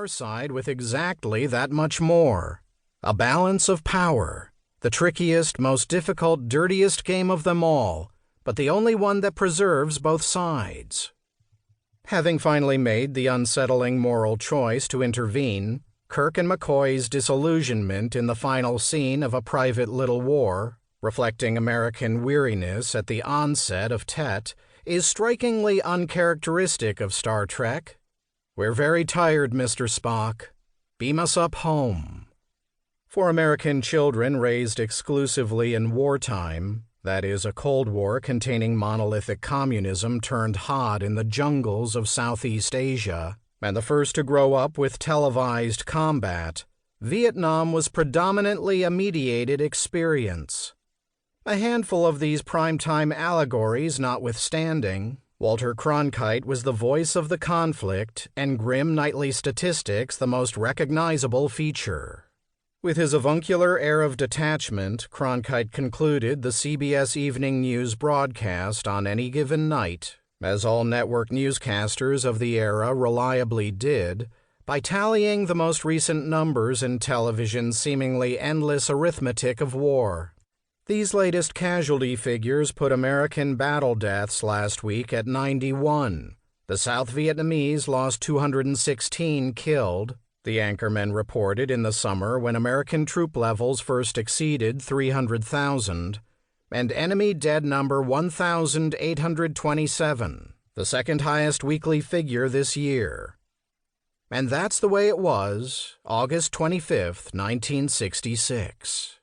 our side with exactly that much more. A balance of power. The trickiest, most difficult, dirtiest game of them all, but the only one that preserves both sides. Having finally made the unsettling moral choice to intervene, Kirk and McCoy's disillusionment in the final scene of A Private Little War, reflecting American weariness at the onset of Tet, is strikingly uncharacteristic of Star Trek. "We're very tired, Mr. Spock. Beam us up home." For American children raised exclusively in wartime, that is, a Cold War containing monolithic communism turned hot in the jungles of Southeast Asia, and the first to grow up with televised combat, Vietnam was predominantly a mediated experience. A handful of these primetime allegories notwithstanding, Walter Cronkite was the voice of the conflict and grim nightly statistics the most recognizable feature. With his avuncular air of detachment, Cronkite concluded the CBS Evening News broadcast on any given night, as all network newscasters of the era reliably did, by tallying the most recent numbers in television's seemingly endless arithmetic of war. These latest casualty figures put American battle deaths last week at 91. The South Vietnamese lost 216 killed, the anchorman reported in the summer when American troop levels first exceeded 300,000, and enemy dead number 1,827, the second highest weekly figure this year. And that's the way it was, August 25, 1966.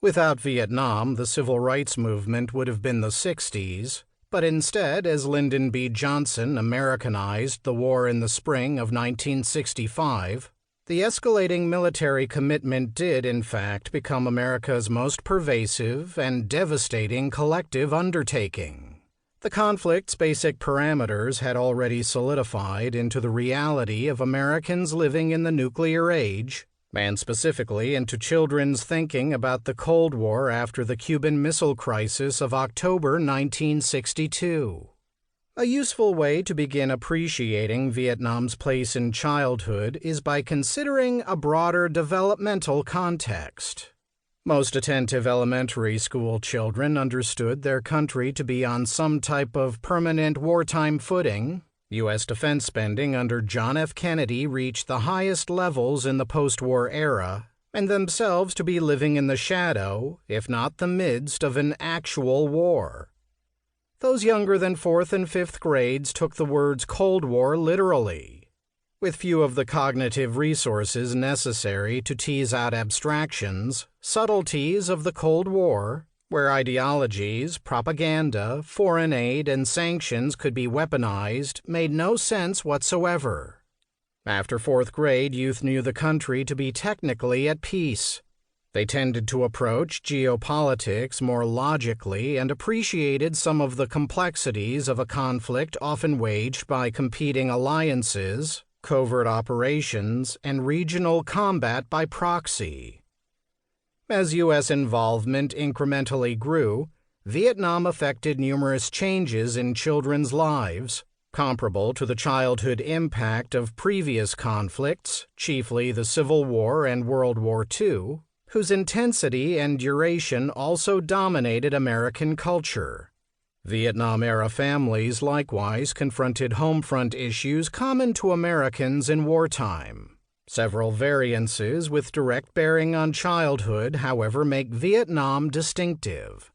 Without Vietnam, the civil rights movement would have been the 60s, but instead, as Lyndon B. Johnson Americanized the war in the spring of 1965, the escalating military commitment did, in fact, become America's most pervasive and devastating collective undertaking. The conflict's basic parameters had already solidified into the reality of Americans living in the nuclear age, and specifically into children's thinking about the Cold War after the Cuban Missile Crisis of October 1962. A useful way to begin appreciating Vietnam's place in childhood is by considering a broader developmental context. Most attentive elementary school children understood their country to be on some type of permanent wartime footing. U.S. defense spending under John F. Kennedy reached the highest levels in the post-war era, and themselves to be living in the shadow, if not the midst, of an actual war. Those younger than 4th and 5th grades took the words Cold War literally, with few of the cognitive resources necessary to tease out abstractions, subtleties of the Cold War, where ideologies, propaganda, foreign aid, and sanctions could be weaponized, made no sense whatsoever. After 4th grade, youth knew the country to be technically at peace. They tended to approach geopolitics more logically and appreciated some of the complexities of a conflict often waged by competing alliances, covert operations, and regional combat by proxy. As U.S. involvement incrementally grew, Vietnam effected numerous changes in children's lives, comparable to the childhood impact of previous conflicts, chiefly the Civil War and World War II, whose intensity and duration also dominated American culture. Vietnam-era families likewise confronted homefront issues common to Americans in wartime. Several variances with direct bearing on childhood, however, make Vietnam distinctive.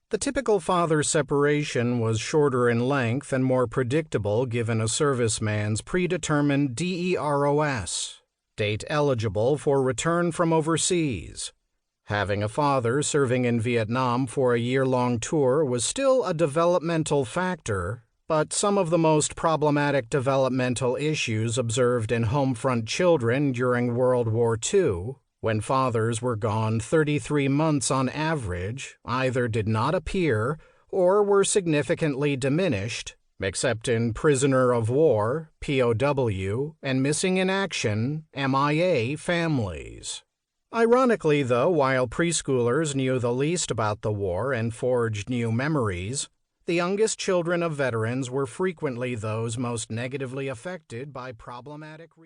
The typical father separation was shorter in length and more predictable given a serviceman's predetermined DEROS, date eligible for return from overseas. Having a father serving in Vietnam for a year-long tour was still a developmental factor, but some of the most problematic developmental issues observed in homefront children during World War II, when fathers were gone 33 months on average, either did not appear or were significantly diminished, except in prisoner of war, POW, and missing in action, MIA families. Ironically, though, while preschoolers knew the least about the war and forged new memories, the youngest children of veterans were frequently those most negatively affected by problematic